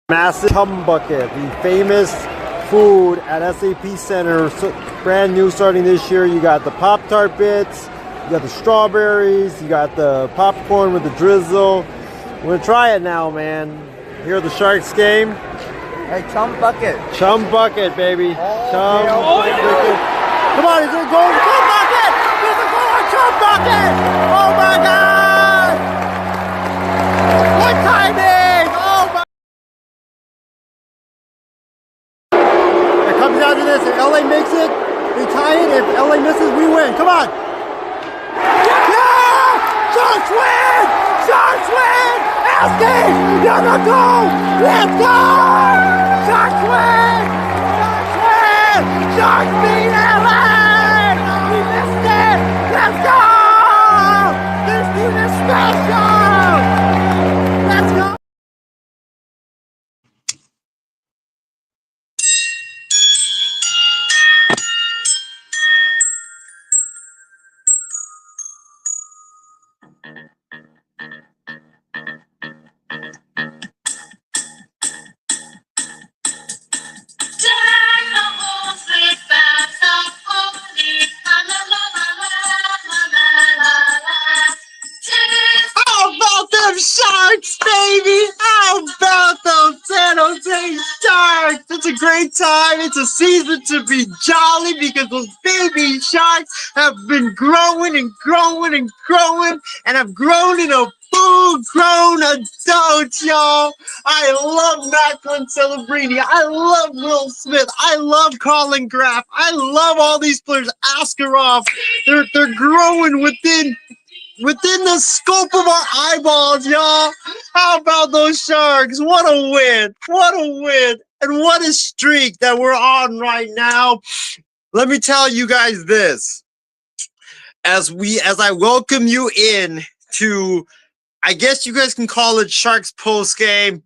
Massive Chum Bucket, the famous food at SAP Center, brand new starting this year. You got the Pop-Tart bits, you got the strawberries, you got the popcorn with the drizzle. We're gonna try it now, man. Here at the Sharks game. Hey, Chum Bucket. Chum Bucket, baby. Chum yeah. Bucket. Come on, he's gonna go Chum Bucket! He's gonna go on Chum Bucket! Oh my God! What timing! Oh my! It comes down to this. If LA makes it, we tie it. If LA misses, we win. Come on! Yeah! Sharks win! Sharks win! Asking! You're go! Let's go! Sharks win! Sharks win! Sharks beat LA! We missed it! Let's go! This team is special! Let's go! Sharks, baby! How about those San Jose Sharks? It's a great time. It's a season to be jolly because those baby Sharks have been growing and growing and growing and have grown into full-grown adults, y'all. I love Macklin Celebrini. I love Will Smith. I love Colin Graff. I love all these players. Askarov. They're growing within the scope of our eyeballs, y'all. How about those Sharks? What a win. What a win. And what a streak that we're on right now. Let me tell you guys this. As I welcome you in to, I guess you guys can call it Sharks Post Game,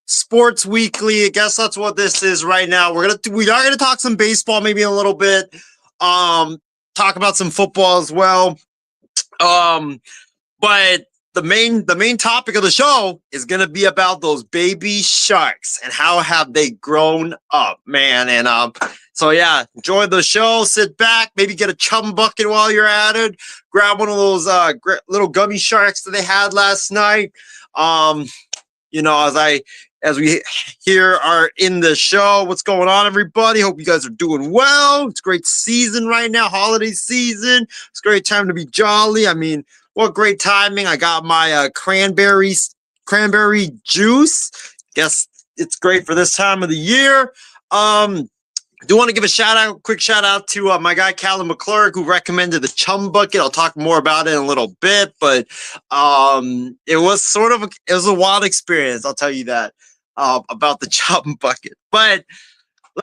Sports Weekly. I guess that's what this is right now. We are gonna talk some baseball maybe a little bit. Talk about some football as well. But the main topic of the show is gonna be about those baby Sharks and how have they grown up, man. And so yeah, enjoy the show. Sit back, maybe get a Chum Bucket while you're at it. Grab one of those little gummy sharks that they had last night. You know, as we here are in the show. What's going on, everybody? Hope you guys are doing well. It's a great season right now, holiday season. It's a great time to be jolly. I mean, what great timing. I got my cranberry juice. Guess it's great for this time of the year. I do want to give a quick shout out to my guy Callum McClurg, who recommended the Chum Bucket. I'll talk more about it in a little bit, but it was a wild experience. I'll tell you that about the Chum Bucket. But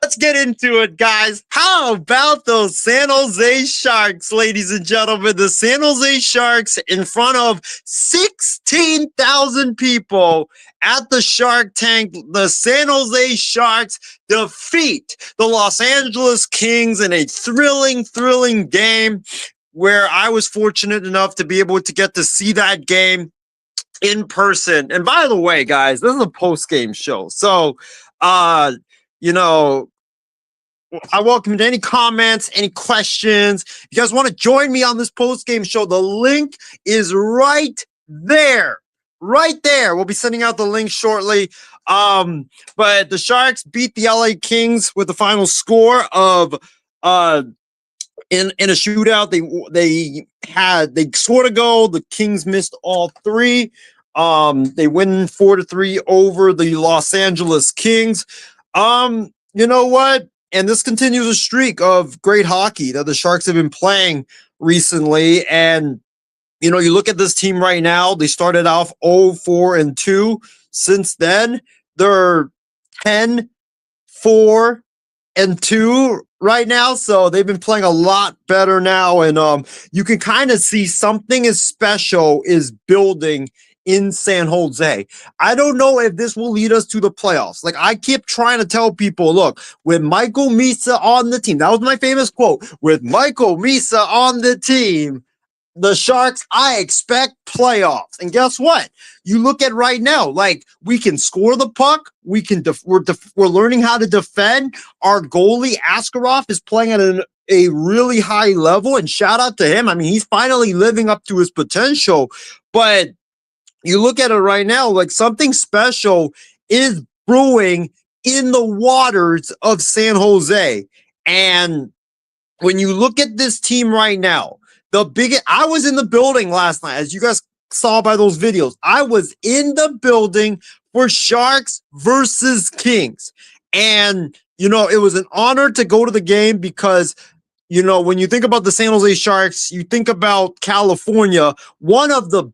let's get into it, guys. How about those San Jose Sharks, ladies and gentlemen? The San Jose Sharks in front of 16,000 people at the Shark Tank. The San Jose Sharks defeat the Los Angeles Kings in a thrilling game where I was fortunate enough to be able to get to see that game in person. And by the way, guys, this is a post-game show. So, you know, I welcome any comments, any questions. If you guys want to join me on this post-game show, the link is right there. Right there. We'll be sending out the link shortly. But the Sharks beat the LA Kings with the final score of in a shootout. They scored a goal. The Kings missed all three. They win 4-3 over the Los Angeles Kings. You know what? And this continues a streak of great hockey that the Sharks have been playing recently. And, you know, you look at this team right now, they started off 0-4-2. Since then, they're 10-4-2 right now. So they've been playing a lot better now. And you can kind of see something is special is building in San Jose. I don't know if this will lead us to the playoffs. Like, I keep trying to tell people, look, with Michael Misa on the team, that was my famous quote, with Michael Misa on the team, the Sharks, I expect playoffs. And guess what? You look at right now, like we can score the puck. We can we're learning how to defend. Our goalie Askarov is playing at a really high level, and shout out to him. I mean, he's finally living up to his potential. But you look at it right now, like something special is brewing in the waters of San Jose. And when you look at this team right now, I was in the building last night, as you guys saw by those videos. I was in the building for Sharks versus Kings. And, it was an honor to go to the game because, when you think about the San Jose Sharks, you think about California, one of the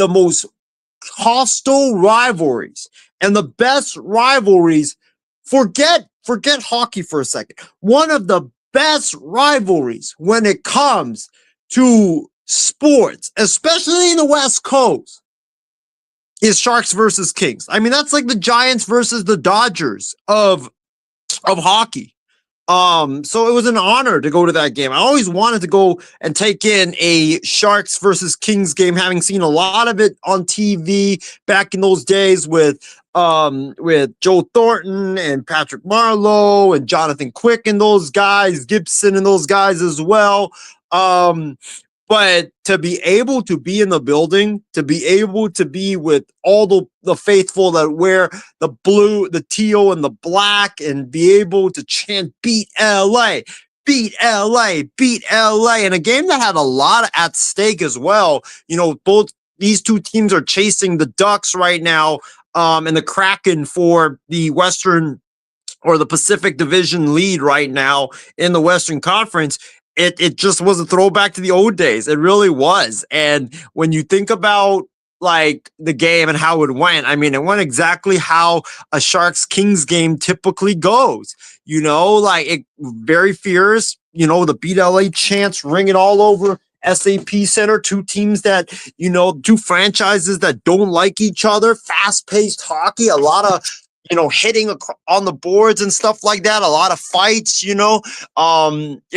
most hostile rivalries and the best rivalries. Forget hockey for a second. One of the best rivalries when it comes to sports, especially in the West Coast, is Sharks versus Kings. I mean, that's like the Giants versus the Dodgers of hockey. So it was an honor to go to that game. I always wanted to go and take in a Sharks versus Kings game, having seen a lot of it on TV back in those days with Joe Thornton and Patrick Marleau and Jonathan Quick and those guys, Gibson and those guys as well. But to be able to be in the building, to be able to be with all the faithful that wear the blue, the teal, and the black, and be able to chant "Beat LA, beat LA, beat LA," and a game that had a lot at stake as well. Both these two teams are chasing the Ducks right now, and the Kraken for the Western or the Pacific Division lead right now in the Western Conference. It just was a throwback to the old days. It really was. And when you think about like the game and how it went, I mean, it went exactly how a Sharks Kings game typically goes. Like it very fierce. The Beat LA chants ringing all over SAP Center. Two teams that, two franchises that don't like each other. Fast-paced hockey. A lot of hitting on the boards and stuff like that. A lot of fights, it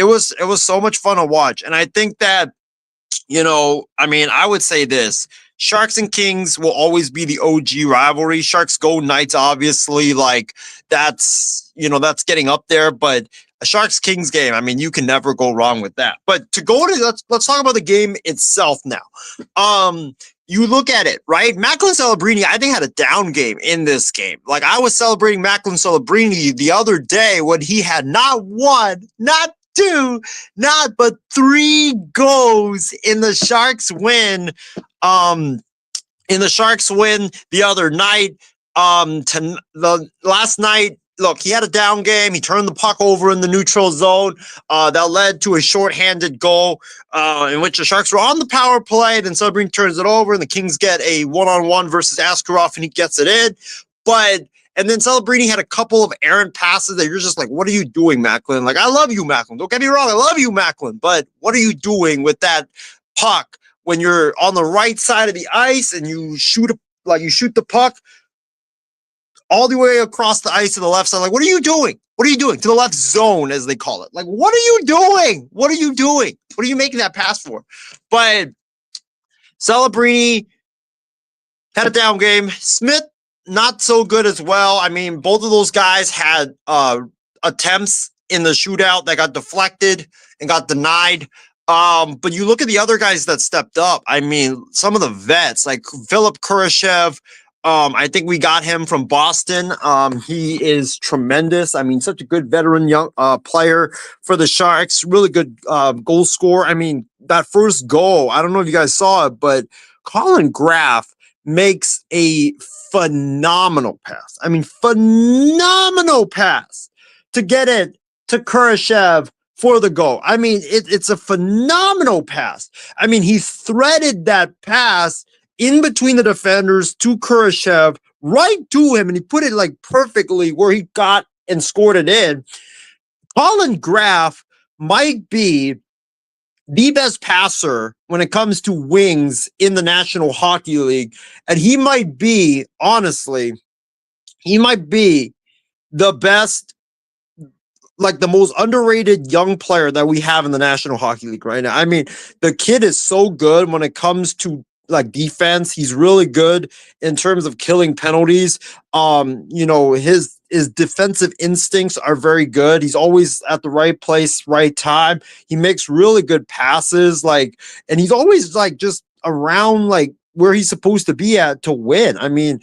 was so much fun to watch. And I think that, I would say this: Sharks and Kings will always be the OG rivalry. Sharks go Knights, obviously, like that's getting up there, but a Sharks Kings game, I mean, you can never go wrong with that. But to go to let's talk about the game itself now. You look at it, right? Macklin Celebrini, I think, had a down game in this game. Like, I was celebrating Macklin Celebrini the other day when he had not one, not two, not but three goals in the Sharks win. The other night. The last night. Look, he had a down game. He turned the puck over in the neutral zone. That led to a shorthanded goal in which the Sharks were on the power play. Then Celebrini turns it over, and the Kings get a one-on-one versus Askarov, and he gets it in. And then Celebrini had a couple of errant passes that you're just like, what are you doing, Macklin? Like, I love you, Macklin. Don't get me wrong. I love you, Macklin. But what are you doing with that puck when you're on the right side of the ice and you shoot the puck all the way across the ice to the left side? Like, what are you doing? What are you doing? To the left zone, as they call it. Like, what are you doing? What are you doing? What are you making that pass for? But Celebrini had a down game. Smith, not so good as well. I mean, both of those guys had attempts in the shootout that got deflected and got denied. But you look at the other guys that stepped up. I mean, some of the vets, like Philip Kurashev, I think we got him from Boston. He is tremendous. I mean, such a good veteran young player for the Sharks. Really good goal scorer. I mean, that first goal, I don't know if you guys saw it, but Colin Graf makes a phenomenal pass. I mean, phenomenal pass to get it to Kurashev for the goal. I mean, it's a phenomenal pass. I mean, he threaded that pass in between the defenders to Kurashev, right to him, and he put it like perfectly where he got and scored it in. Colin Graf might be the best passer when it comes to wings in the National Hockey League, and he might be, honestly, the best like the most underrated young player that we have in the National Hockey League right now. I mean, the kid is so good when it comes to like defense. He's really good in terms of killing penalties. His defensive instincts are very good. He's always at the right place, right time. He makes really good passes, and he's always like just around like where he's supposed to be at to win. I mean,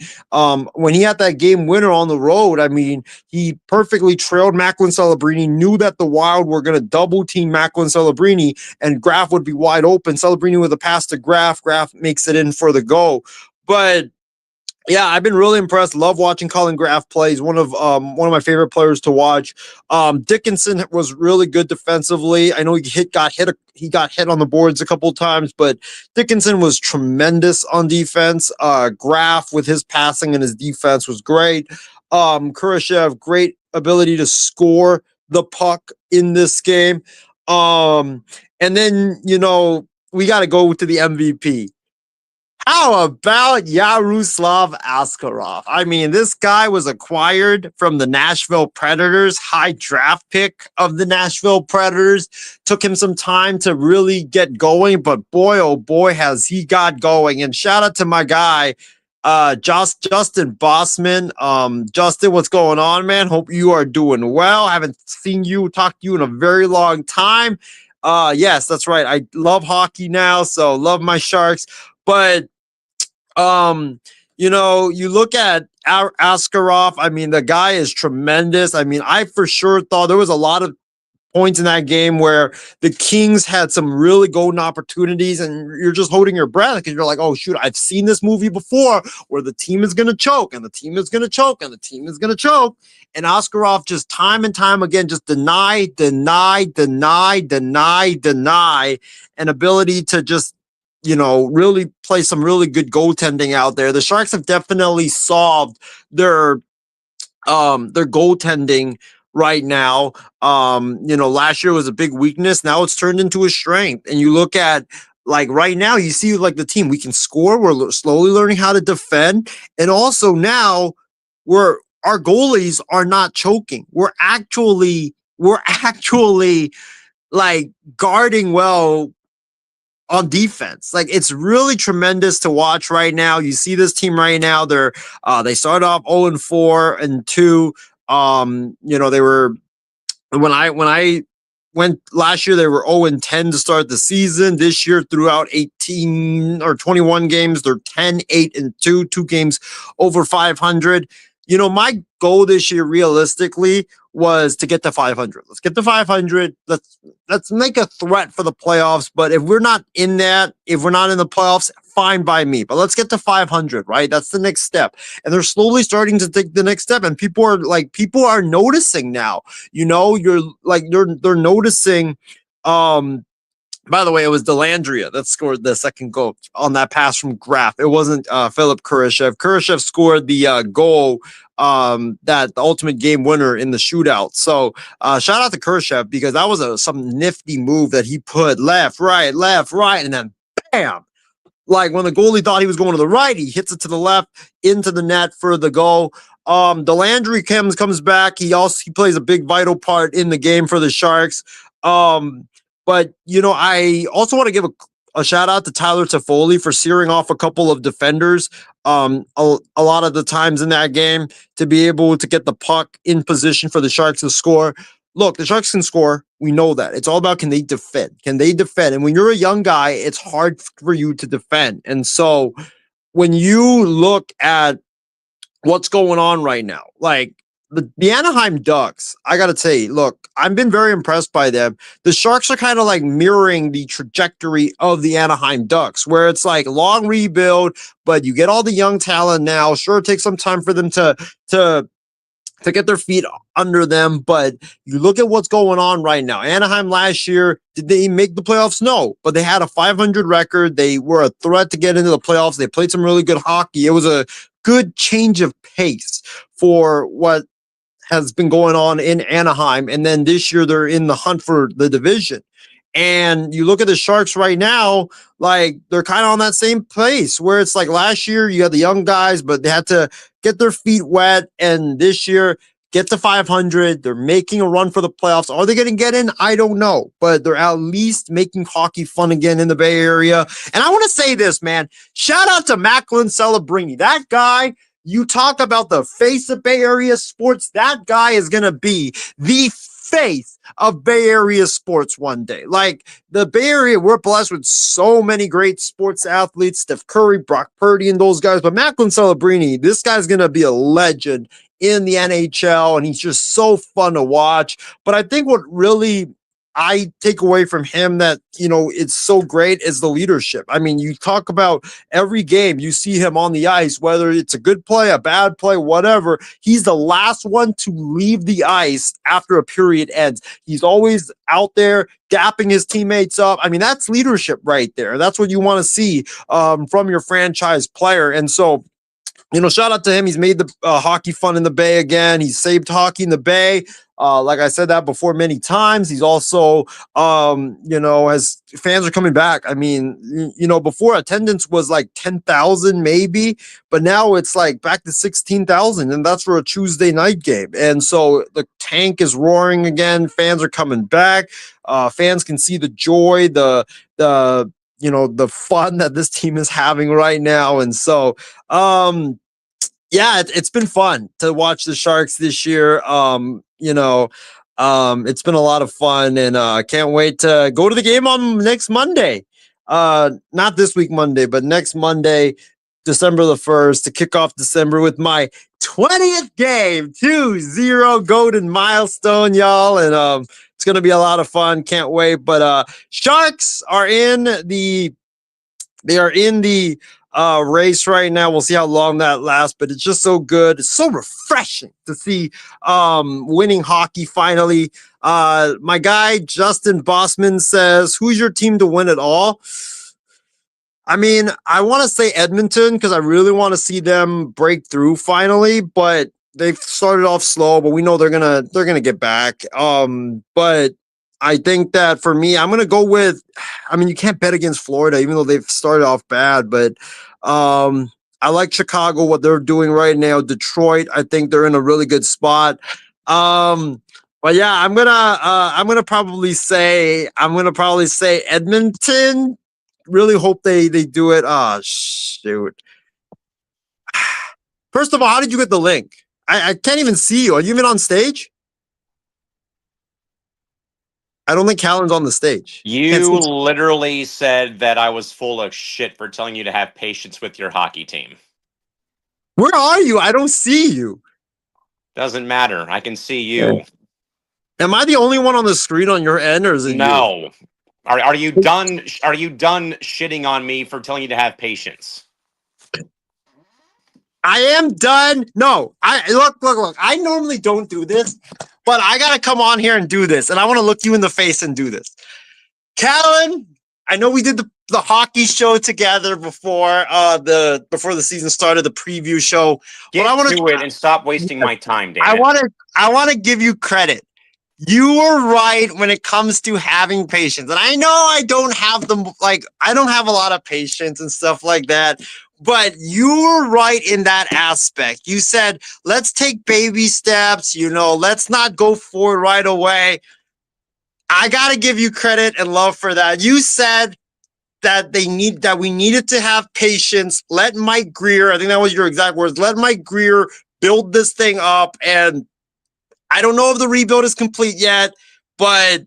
when he had that game winner on the road, I mean, he perfectly trailed Macklin Celebrini, knew that the Wild were going to double team Macklin Celebrini, and Graf would be wide open. Celebrini with a pass to Graf. Graf makes it in for the goal. But yeah, I've been really impressed. Love watching Colin Graf play. He's one of my favorite players to watch. Dickinson was really good defensively. I know he got hit on the boards a couple of times, but Dickinson was tremendous on defense. Graf with his passing and his defense was great. Kurashev, great ability to score the puck in this game. And then we got to go to the MVP. How about Yaroslav Askarov? I mean, this guy was acquired from the Nashville Predators, high draft pick of the Nashville Predators. Took him some time to really get going, but boy, oh boy, has he got going. And shout out to my guy, Justin Bossman. Justin, what's going on, man? Hope you are doing well. I haven't talked to you in a very long time. Yes, that's right. I love hockey now, so love my Sharks. But you look at Askarov. I mean, the guy is tremendous. I mean, I for sure thought there was a lot of points in that game where the Kings had some really golden opportunities, and you're just holding your breath because you're like, oh shoot, I've seen this movie before where the team is going to choke and the team is going to choke and the team is going to choke. And Askarov just time and time again, just deny, an ability to just really play some really good goaltending out there. The Sharks have definitely solved their goaltending right now. Last year was a big weakness. Now it's turned into a strength. And you look at like right now, you see like the team, we can score. We're slowly learning how to defend. And also now our goalies are not choking. We're actually like guarding well on defense. Like it's really tremendous to watch right now. You see this team right now. They started off 0-4 and 2. They were when I went last year, they were 0-10 to start the season. This year, throughout 18 or 21 games, they're 10-8-2, 2 games over 500. My goal this year, realistically, was to get to 500. Let's get to 500. Let's make a threat for the playoffs. But if we're not in that, if we're not in the playoffs, fine by me. But let's get to 500, right? That's the next step. And they're slowly starting to take the next step. And people are noticing now. They're noticing. By the way, it was Dellandrea that scored the second goal on that pass from Graf. It wasn't Philip Kurashev. Kurashev scored the goal, that the ultimate game winner in the shootout. So shout out to Kurashev because that was some nifty move that he put left, right, and then bam. Like when the goalie thought he was going to the right, he hits it to the left into the net for the goal. Dellandrea comes back. He plays a big vital part in the game for the Sharks. But, I also want to give a shout out to Tyler Toffoli for searing off a couple of defenders a lot of the times in that game to be able to get the puck in position for the Sharks to score. Look, the Sharks can score. We know that. It's all about can they defend? Can they defend? And when you're a young guy, it's hard for you to defend. And so when you look at what's going on right now, like, the Anaheim Ducks, I got to tell you, look, I've been very impressed by them. The Sharks are kind of like mirroring the trajectory of the Anaheim Ducks, where it's like long rebuild, but you get all the young talent now. Sure, it takes some time for them to get their feet under them, but you look at what's going on right now. Anaheim last year, did they make the playoffs? No, but they had a 500 record. They were a threat to get into the playoffs. They played some really good hockey. It was a good change of pace for what has been going on in Anaheim. And then this year they're in the hunt for the division. And you look at the Sharks right now, like they're kind of on that same pace where it's like last year you had the young guys, but they had to get their feet wet. And this year, get to 500. They're making a run for the playoffs. Are they going to get in? I don't know, but they're at least making hockey fun again in the Bay Area. And I want to say this, man. Shout out to Macklin Celebrini. That guy, you talk about the face of Bay Area sports. That guy is going to be the face of Bay Area sports one day. Like the Bay Area, we're blessed with so many great sports athletes, Steph Curry, Brock Purdy, and those guys. But Macklin Celebrini, this guy's going to be a legend in the NHL, and he's just so fun to watch. But I think what really I take away from him that, you know, it's so great is the leadership. I mean, you talk about every game, you see him on the ice, whether it's a good play, a bad play, whatever. He's the last one to leave the ice after a period ends. He's always out there dapping his teammates up. I mean, that's leadership right there. That's what you want to see from your franchise player. And so, you know, shout out to him. He's made the hockey fun in the Bay again. He's saved hockey in the Bay. Like I said that before many times. He's also, you know, as fans are coming back. I mean, you know, before attendance was like 10,000 maybe, but now it's like back to 16,000, and that's for a Tuesday night game. And so the tank is roaring again. Fans are coming back. Fans can see the joy, the you know, the fun that this team is having right now. And so, yeah, it's been fun to watch the Sharks this year. You know, it's been a lot of fun, and can't wait to go to the game on next Monday. Not this week Monday, but next Monday, December the 1st, to kick off December with my 20th game, 2-0 golden milestone, y'all. And it's gonna be a lot of fun. Can't wait. But Sharks are in the race right now. We'll see how long that lasts, but it's just so good. It's so refreshing to see winning hockey finally. My guy Justin Bossman says, who's your team to win it all? I mean, I want to say Edmonton because I really want to see them break through finally, but they've started off slow, but we know they're gonna get back. But I think that for me, I'm gonna go with. I mean, you can't bet against Florida, even though they've started off bad. But I like Chicago, what they're doing right now. Detroit, I think they're in a really good spot. But yeah, I'm gonna probably say Edmonton. Really hope they do it. Ah, shoot. First of all, how did you get the link? I can't even see you. Are you even on stage? I don't think Callan's on the stage. You literally said that I was full of shit for telling you to have patience with your hockey team. Where are you? I don't see you. Doesn't matter. I can see you. Am I the only one on the screen on your end, or is it no? You? Are you done? Are you done shitting on me for telling you to have patience? I am done. No, look. I normally don't do this, but I gotta come on here and do this, and I want to look you in the face and do this. Callan, I know we did the hockey show together before the season started, the preview show. Get to it and stop wasting my time, Dan. I want to give you credit. You were right when it comes to having patience, and I know I don't have I don't have a lot of patience and stuff like that. But you were right in that aspect. You said, let's take baby steps, you know, let's not go forward right away. I got to give you credit and love for that. You said that we needed to have patience. Let Mike Grier, I think that was your exact words, let Mike Grier build this thing up. And I don't know if the rebuild is complete yet, but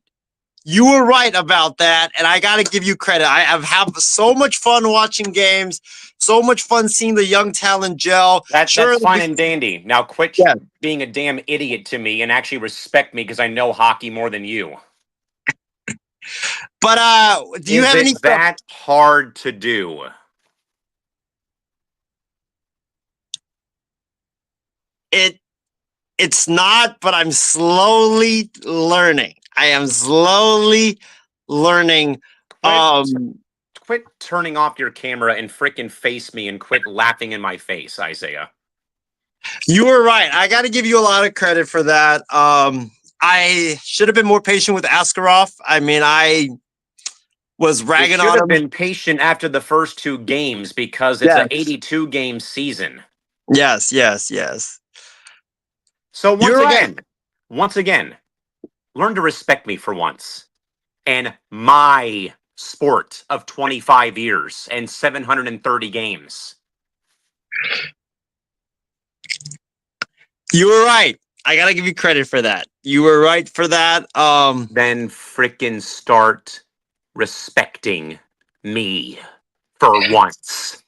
you were right about that. And I got to give you credit. I have had so much fun watching games. So much fun seeing the young talent gel. That's fine and dandy. Now quit being a damn idiot to me and actually respect me because I know hockey more than you. But do you have any that hard to do? It's not, but I'm slowly learning. I am slowly learning. Quit turning off your camera and freaking face me and quit laughing in my face, Isaiah. You were right. I got to give you a lot of credit for that. I should have been more patient with Askarov. I mean, I was ragging on him. You should have been patient after the first two games because it's an 82-game season. Yes. So You're right. once again, learn to respect me for once. And my sport of 25 years and 730 games. You were right. I gotta give you credit for that. You were right for that. Then frickin' start respecting me for once.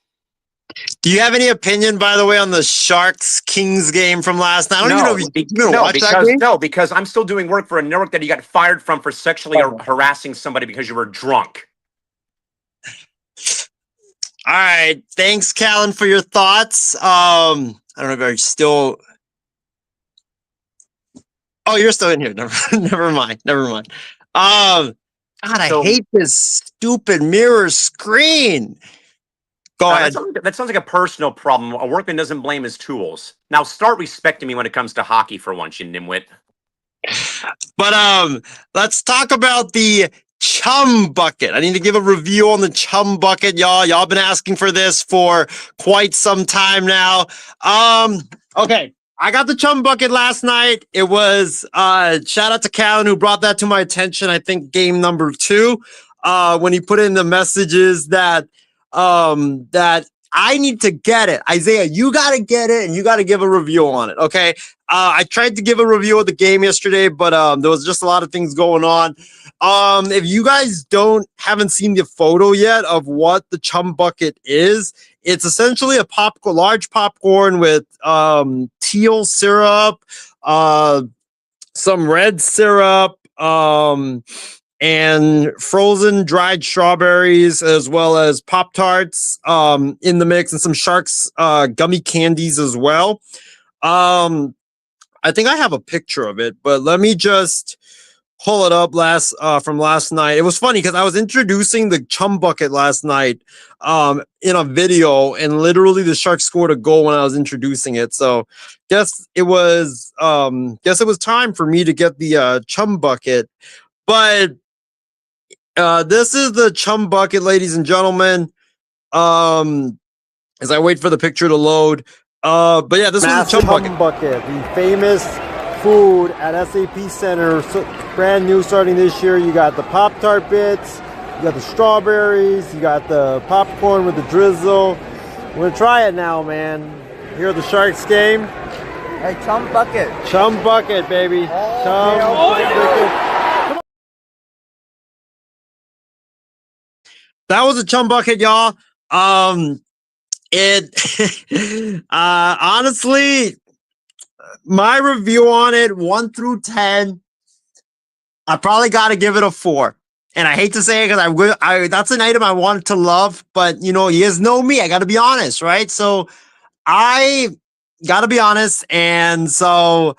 Do you have any opinion, by the way, on the Sharks Kings game from last night? I don't even know if you even watched that game. No, because I'm still doing work for a network that you got fired from for sexually harassing somebody because you were drunk. All right. Thanks, Callan, for your thoughts. I don't know if you're still. Oh, you're still in here. Never mind. God, I hate this stupid mirror screen. Go ahead. That sounds like a personal problem. A workman doesn't blame his tools. Now start respecting me when it comes to hockey for once, you nimwit. But let's talk about the Chum Bucket. I need to give a review on the Chum Bucket, y'all. Y'all been asking for this for quite some time now. Okay. I got the Chum Bucket last night. It was shout out to Callan who brought that to my attention. I think game number 2, when he put in the messages that I need to get it. Isaiah, you got to get it and you got to give a review on it. Okay. I tried to give a review of the game yesterday, but there was just a lot of things going on. If you guys haven't seen the photo yet of what the Chum Bucket is, it's essentially a large popcorn with teal syrup, some red syrup, and frozen dried strawberries, as well as Pop-Tarts in the mix, and some Sharks gummy candies as well. I think I have a picture of it, but let me just pull it up from last night. It was funny because I was introducing the Chum Bucket last night in a video, and literally the Sharks scored a goal when I was introducing it. So guess it was time for me to get the Chum Bucket. But this is the Chum Bucket, ladies and gentlemen. As I wait for the picture to load. But yeah, this was the Chum Bucket, the famous food at SAP Center, brand new starting this year. You got the Pop-Tart bits, you got the strawberries, you got the popcorn with the drizzle. We're gonna try it now, man. Here at the Sharks game. Hey, Chum Bucket. Chum Bucket, baby. Chum Bucket. That was a Chum Bucket, y'all. It honestly, my review on it, 1 through 10, I probably got to give it a 4. And I hate to say it because that's an item I wanted to love, but you guys know me. I got to be honest, right? So I got to be honest, and so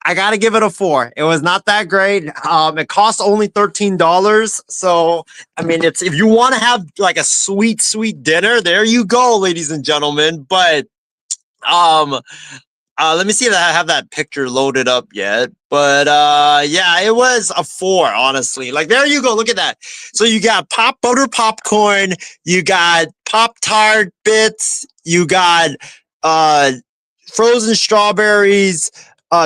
I got to give it a 4. It was not that great. It cost only $13. So, I mean, if you want to have like a sweet, sweet dinner, there you go, ladies and gentlemen. But let me see if I have that picture loaded up yet. But yeah, it was a 4, honestly. Like, there you go. Look at that. So you got butter popcorn, you got Pop-Tart bits, you got frozen strawberries,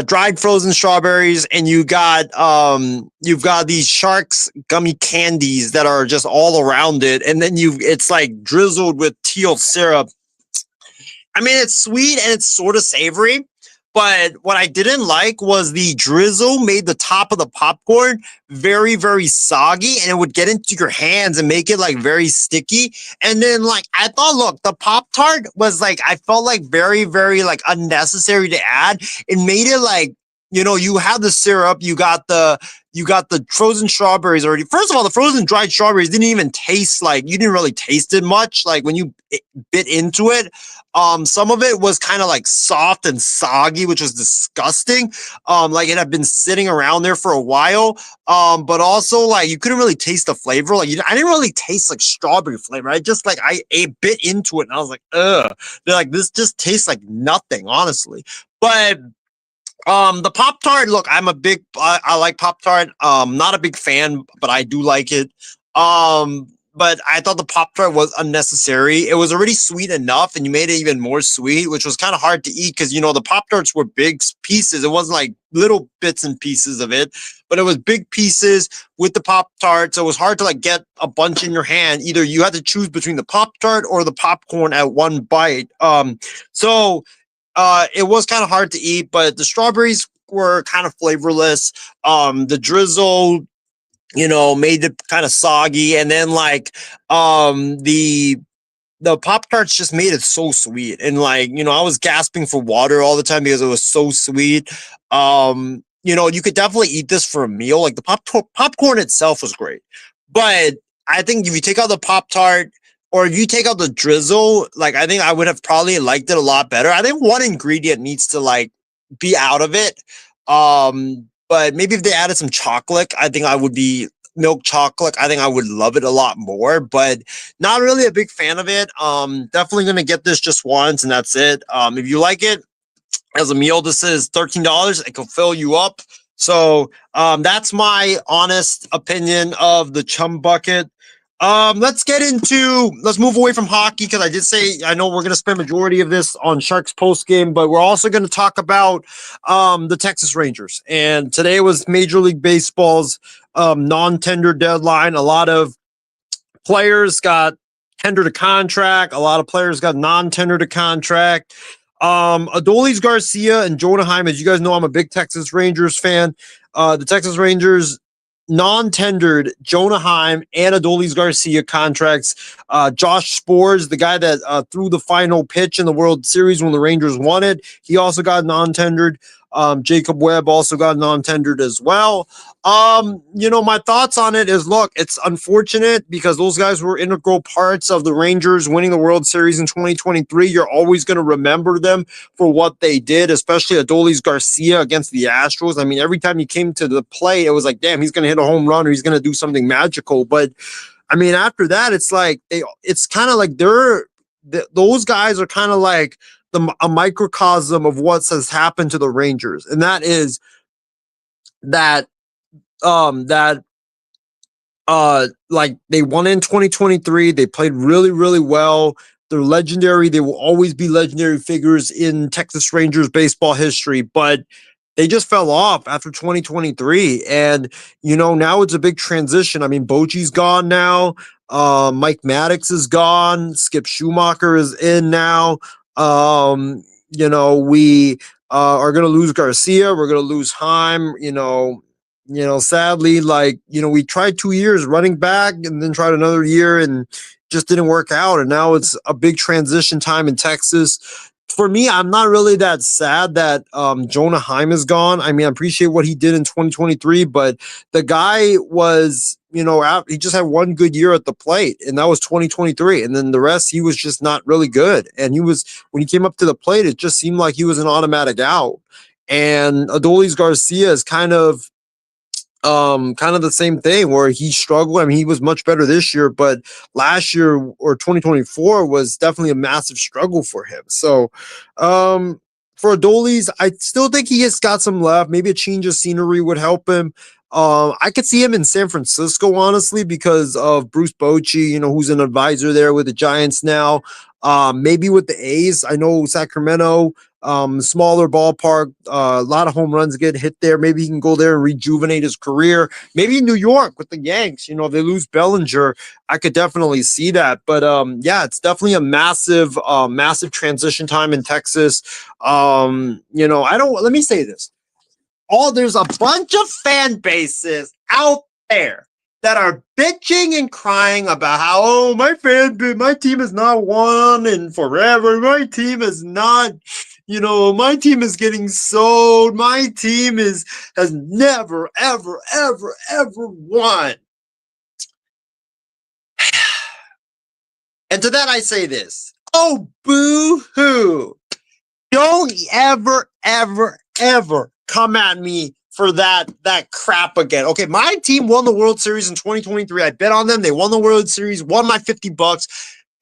dried frozen strawberries, and you've got these Sharks gummy candies that are just all around it, and then it's like drizzled with teal syrup. I mean, it's sweet and it's sort of savory, but what I didn't like was the drizzle made the top of the popcorn very, very soggy, and it would get into your hands and make it like very sticky. And then like I thought, look, the Pop-Tart was like, I felt like very, very like unnecessary to add. It made it like, you had the syrup, you got the frozen strawberries already. First of all, the frozen dried strawberries didn't even taste like, you didn't really taste it much. Like when you bit into it, some of it was kind of like soft and soggy, which was disgusting. Like it had been sitting around there for a while. But also like you couldn't really taste the flavor. Like I didn't really taste like strawberry flavor. I bit into it and I was like, ugh. They're like, this just tastes like nothing, honestly. But the Pop-Tart, look, I like Pop-Tart. Not a big fan, but I do like it. but I thought the Pop Tart was unnecessary. It was already sweet enough, and you made it even more sweet, which was kind of hard to eat because the Pop Tarts were big pieces. It wasn't like little bits and pieces of it, but it was big pieces with the Pop Tart. So it was hard to like get a bunch in your hand. Either you had to choose between the Pop Tart or the popcorn at one bite. So it was kind of hard to eat, but the strawberries were kind of flavorless. The drizzle made it kind of soggy, and then like the Pop Tarts just made it so sweet, and like I was gasping for water all the time because it was so sweet. You could definitely eat this for a meal. Like the popcorn itself was great, but I think if you take out the Pop Tart or if you take out the drizzle, like I think I would have probably liked it a lot better. I think one ingredient needs to like be out of it. But maybe if they added some chocolate, I think I would be milk chocolate. I think I would love it a lot more, but not really a big fan of it. Definitely gonna get this just once and that's it. If you like it as a meal, this is $13. It can fill you up. So that's my honest opinion of the Chum Bucket. Let's move away from hockey because I did say I know we're going to spend majority of this on Sharks post game, but we're also going to talk about the Texas Rangers. And today was Major League Baseball's non-tender deadline. A lot of players got tendered a contract. A lot of players got non-tendered a contract. Adolis Garcia and Jonah Heim, as you guys know, I'm a big Texas Rangers fan. The Texas Rangers non-tendered Jonah Heim and Adolis Garcia contracts. Josh Sborz, the guy that threw the final pitch in the World Series when the Rangers won it, he also got non-tendered. Jacob Webb also got non-tendered as well. My thoughts on it is, look, it's unfortunate because those guys were integral parts of the Rangers winning the World Series in 2023. You're always going to remember them for what they did, especially Adolis Garcia against the Astros. I mean, every time he came to the plate, it was like, damn, he's going to hit a home run or he's going to do something magical. But I mean, after that, it's like it's kind of like those guys are kind of like a microcosm of what has happened to the Rangers, and that is that like they won in 2023. They played really, really well. They're legendary. They will always be legendary figures in Texas Rangers baseball history, but they just fell off after 2023. And, now it's a big transition. I mean, Bochy's gone now. Mike Maddox is gone. Skip Schumacher is in now. We are going to lose Garcia. We're going to lose Heim. Sadly, we tried 2 years running back and then tried another year and just didn't work out. And now it's a big transition time in Texas. For me, I'm not really that sad that Jonah Heim is gone. I mean, I appreciate what he did in 2023, but the guy was, he just had one good year at the plate, and that was 2023. And then the rest, he was just not really good. And when he came up to the plate, it just seemed like he was an automatic out. And Adolis Garcia is kind of the same thing where he struggled. I mean, he was much better this year, but last year or 2024 was definitely a massive struggle for him. So, for Adolis, I still think he has got some left. Maybe a change of scenery would help him. I could see him in San Francisco, honestly, because of Bruce Bochy, who's an advisor there with the Giants now. Maybe with the A's. I know Sacramento, smaller ballpark, a lot of home runs get hit there. Maybe he can go there and rejuvenate his career. Maybe New York with the Yanks. If they lose Bellinger, I could definitely see that. But it's definitely a massive transition time in Texas. Let me say this. There's a bunch of fan bases out there that are bitching and crying about how, my team has not won in forever. My team is not, my team is getting sold. My team has never, ever, ever, ever won. And to that I say this. Oh, boo-hoo. Don't ever, ever, ever come at me for that crap again. Okay, my team won the World Series in 2023. I bet on them. They won the World Series, won my $50.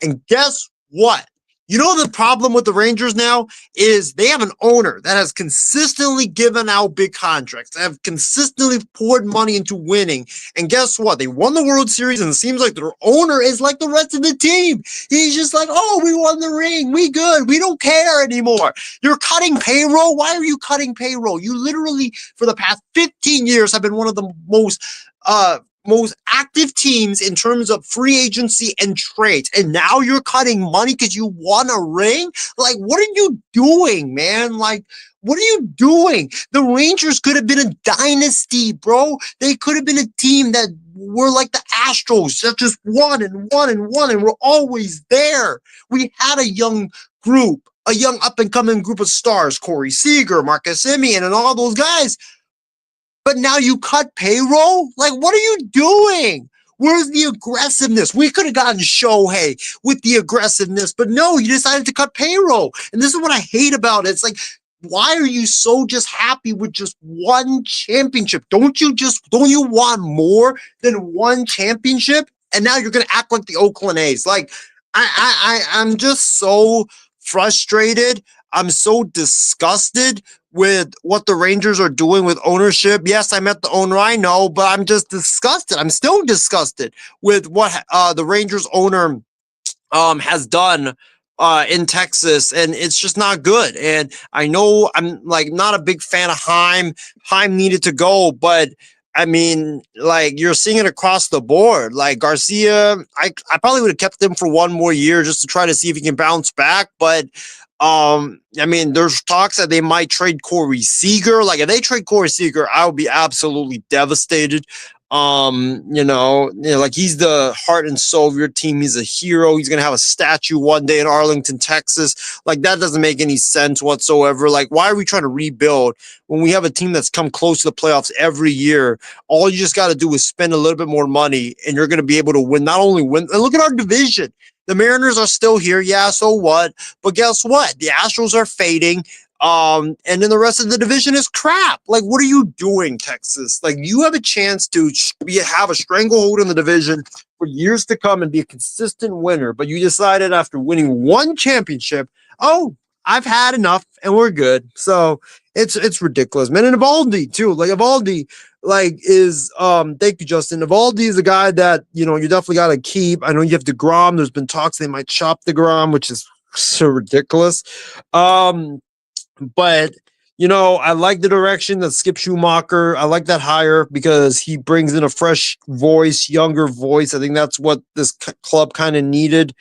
And guess what? You know the problem with the Rangers now is they have an owner that has consistently given out big contracts, have consistently poured money into winning. And guess what? They won the World Series, and it seems like their owner is like the rest of the team. He's just like, oh, we won the ring. We good. We don't care anymore. You're cutting payroll. Why are you cutting payroll? You literally, for the past 15 years, have been one of the most active teams in terms of free agency and trades. And now you're cutting money because you won a ring? Like, what are you doing, man? Like, what are you doing? The Rangers could have been a dynasty, bro. They could have been a team that were like the Astros that just won and won and won and were always there. We had a young group, a young up-and-coming group of stars, Corey Seager, Marcus Semien, and all those guys. But now you cut payroll? Like, what are you doing? Where's the aggressiveness? We could have gotten Shohei with the aggressiveness, but no, you decided to cut payroll. And this is what I hate about it. It's like, why are you so just happy with just one championship? Don't you want more than one championship? And now you're going to act like the Oakland A's. Like, I'm just so frustrated. I'm so disgusted with what the Rangers are doing with ownership. Yes, I met the owner, I know, but I'm just disgusted. I'm still disgusted with what the Rangers owner has done in Texas, and it's just not good. And I know I'm like not a big fan of Heim. Heim needed to go, but I mean, like, you're seeing it across the board. Like Garcia, I probably would have kept him for one more year just to try to see if he can bounce back, but I mean, there's talks that they might trade Corey Seager. Like, if they trade Corey Seager, I would be absolutely devastated. Like, he's the heart and soul of your team. He's a hero. He's gonna have a statue one day in Arlington, Texas. Like, that doesn't make any sense whatsoever. Like, why are we trying to rebuild when we have a team that's come close to the playoffs every year? All you just got to do is spend a little bit more money, and you're gonna be able to win. Not only win, and look at our division. The Mariners are still here. Yeah, so what? But guess what? The Astros are fading. And then the rest of the division is crap. Like, what are you doing, Texas? Like, you have a chance to have a stranglehold in the division for years to come and be a consistent winner. But you decided after winning one championship, oh, I've had enough and we're good. So it's ridiculous, man. And Evaldi too. Like, Evaldi, like, is thank you, Justin. Evaldi is a guy that, you definitely got to keep. I know you have DeGrom. There's been talks they might chop DeGrom, which is so ridiculous. But I like the direction that Skip Schumacher. I like that hire because he brings in a fresh voice, younger voice. I think that's what this club kind of needed.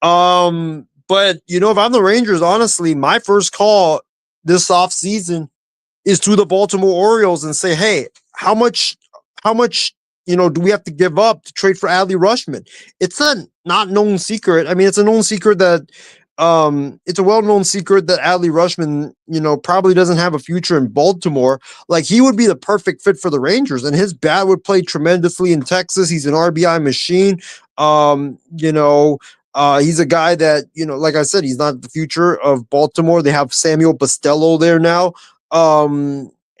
But if I'm the Rangers, honestly, my first call this offseason is to the Baltimore Orioles and say, hey, how much do we have to give up to trade for Adley Rutschman? It's a not known secret. I mean, it's a known secret that it's a well-known secret that Adley Rutschman, probably doesn't have a future in Baltimore. Like, he would be the perfect fit for the Rangers, and his bat would play tremendously in Texas. He's an RBI machine. He's a guy that, like I said, he's not the future of Baltimore. They have Samuel Bastello there now.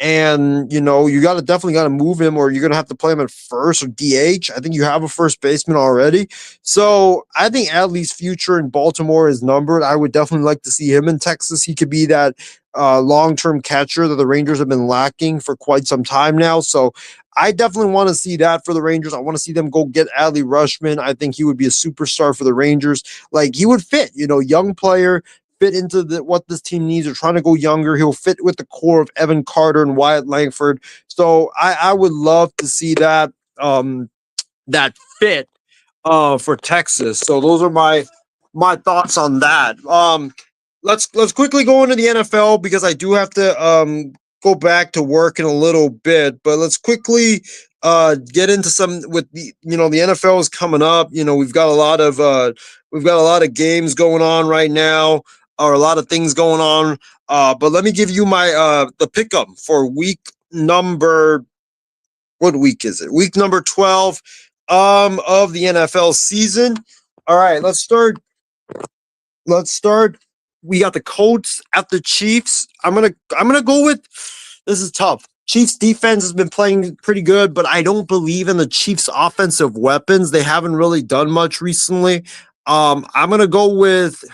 And you definitely got to move him, or you're going to have to play him at first or DH. I think you have a first baseman already. So I think Adley's future in Baltimore is numbered. I would definitely like to see him in Texas. He could be that long-term catcher that the Rangers have been lacking for quite some time now. So I definitely want to see that for the Rangers. I want to see them go get Adley Rutschman. I think he would be a superstar for the Rangers. Like, he would fit, young player, fit into what this team needs. They're trying to go younger. He'll fit with the core of Evan Carter and Wyatt Langford. So I would love to see that that fit for Texas. So those are my thoughts on that. Let's quickly go into the NFL because I do have to go back to work in a little bit. But let's quickly get into some with the the NFL is coming up. We've got a lot of games going on right now. Or a lot of things going on. But let me give you my the pick-up for week number, what week is it? Week number 12 of the NFL season. All right, let's start. We got the Colts at the Chiefs. I'm gonna go with, this is tough. Chiefs defense has been playing pretty good, but I don't believe in the Chiefs offensive weapons. They haven't really done much recently. I'm gonna go with,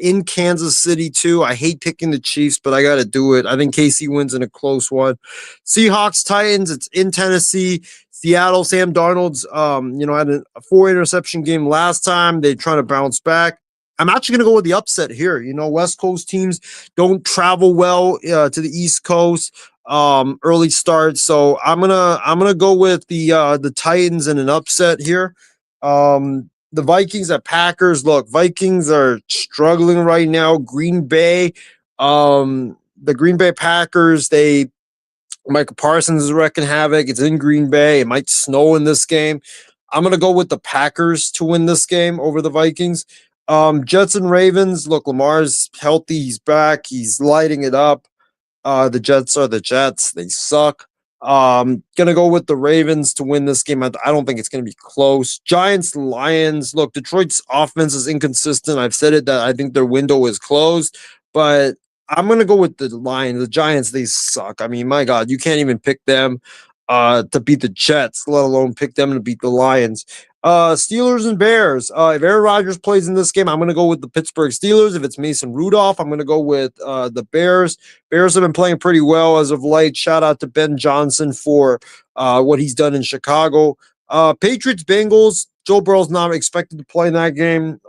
in Kansas City too. I hate picking the Chiefs, but I got to do it. I think KC wins in a close one. Seahawks, Titans, it's in Tennessee. Seattle, Sam Darnold's, had a 4 interception game last time. They're trying to bounce back. I'm actually going to go with the upset here. West Coast teams don't travel well to the East Coast. Early start, so I'm gonna go with the Titans in an upset here. The Vikings at Packers. Look, Vikings are struggling right now. Green Bay, the Green Bay Packers. Michael Parsons is wrecking havoc. It's in Green Bay. It might snow in this game. I'm gonna go with the Packers to win this game over the Vikings. Jets and Ravens. Look, Lamar's healthy. He's back. He's lighting it up. The Jets are the Jets. They suck. Gonna go with the Ravens to win this game. I don't think it's gonna be close. Giants, Lions. Look, Detroit's offense is inconsistent. I've said it that I think their window is closed, but I'm gonna go with the Lions. The Giants, they suck. I mean, my God, you can't even pick them to beat the Jets, let alone pick them to beat the Lions. Steelers and Bears. If Aaron Rodgers plays in this game, I'm going to go with the Pittsburgh Steelers. If it's Mason Rudolph, I'm going to go with the Bears. Bears have been playing pretty well as of late. Shout out to Ben Johnson for what he's done in Chicago. Patriots, Bengals. Joe Burrow's not expected to play in that game.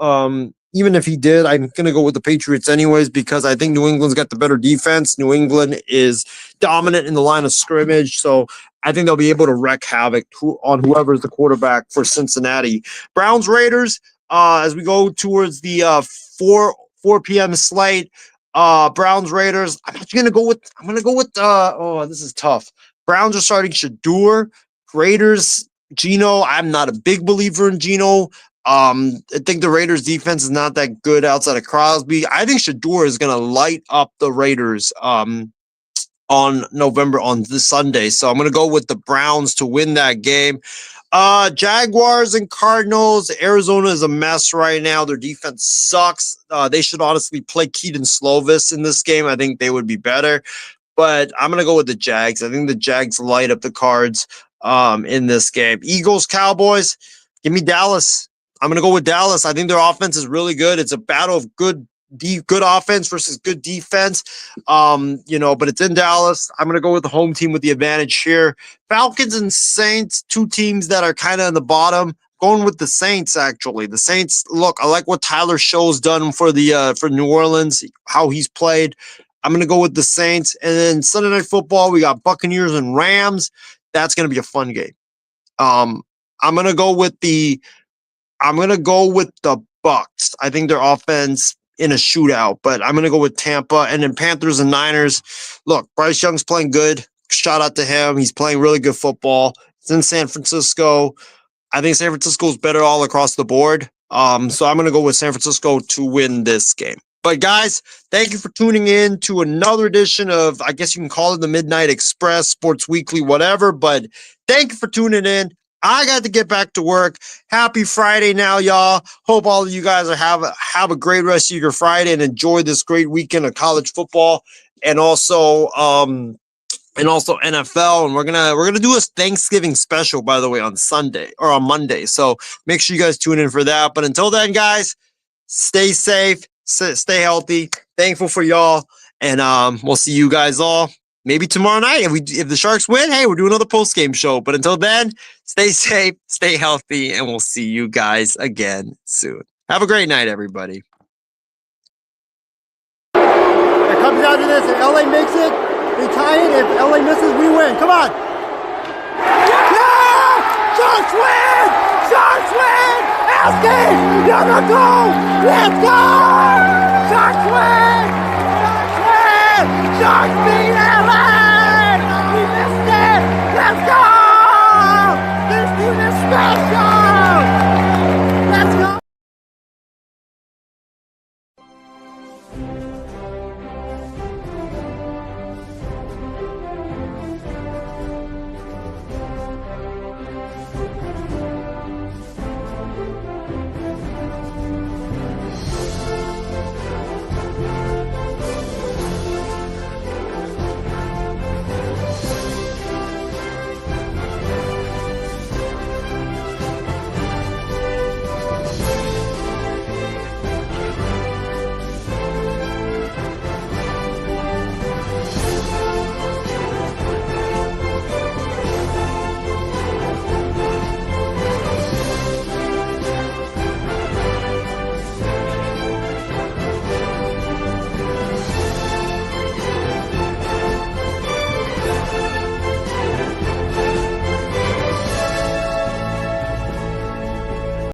Even if he did, I'm going to go with the Patriots anyways because I think New England's got the better defense. New England is dominant in the line of scrimmage, so I think they'll be able to wreak havoc on whoever's the quarterback for Cincinnati. Browns, Raiders, as we go towards the 4 p.m. slate. Browns, Raiders. I'm going to go with this is tough. Browns are starting Shador. Raiders, Geno. I'm not a big believer in Geno. I think the Raiders defense is not that good outside of Crosby. I think Shador is going to light up the Raiders on this Sunday. So I'm going to go with the Browns to win that game. Jaguars and Cardinals. Arizona is a mess right now. Their defense sucks. They should honestly play Keaton Slovis in this game. I think they would be better. But I'm going to go with the Jags. I think the Jags light up the Cards in this game. Eagles, Cowboys. Give me Dallas. I'm going to go with Dallas. I think their offense is really good. It's a battle of good offense versus good defense. But it's in Dallas. I'm going to go with the home team with the advantage here. Falcons and Saints, two teams that are kind of in the bottom. Going with the Saints, actually. The Saints, look, I like what Tyler Show's done for New Orleans, how he's played. I'm going to go with the Saints. And then Sunday Night Football, we got Buccaneers and Rams. That's going to be a fun game. I'm going to go with the Bucs. I think their offense in a shootout, but I'm going to go with Tampa. And then Panthers and Niners. Look, Bryce Young's playing good. Shout out to him. He's playing really good football. It's in San Francisco. I think San Francisco is better all across the board. So I'm going to go with San Francisco to win this game. But guys, thank you for tuning in to another edition of, I guess you can call it the Midnight Express, Sports Weekly, whatever. But thank you for tuning in. I got to get back to work. Happy Friday now, y'all. Hope all of you guys have a great rest of your Friday and enjoy this great weekend of college football and also NFL. And we're gonna do a Thanksgiving special, by the way, on Sunday or on Monday. So make sure you guys tune in for that. But until then, guys, stay safe, stay healthy. Thankful for y'all, and we'll see you guys all maybe tomorrow night. If the Sharks win, hey, we're doing another post-game show. But until then, stay safe, stay healthy, and we'll see you guys again soon. Have a great night, everybody. It comes down to this. If LA makes it, they tie it. If LA misses, we win. Come on. Yeah! Sharks win! Sharks win! LC! Another goal! Let's go! Sharks win! Sharks win! Sharks beat LA!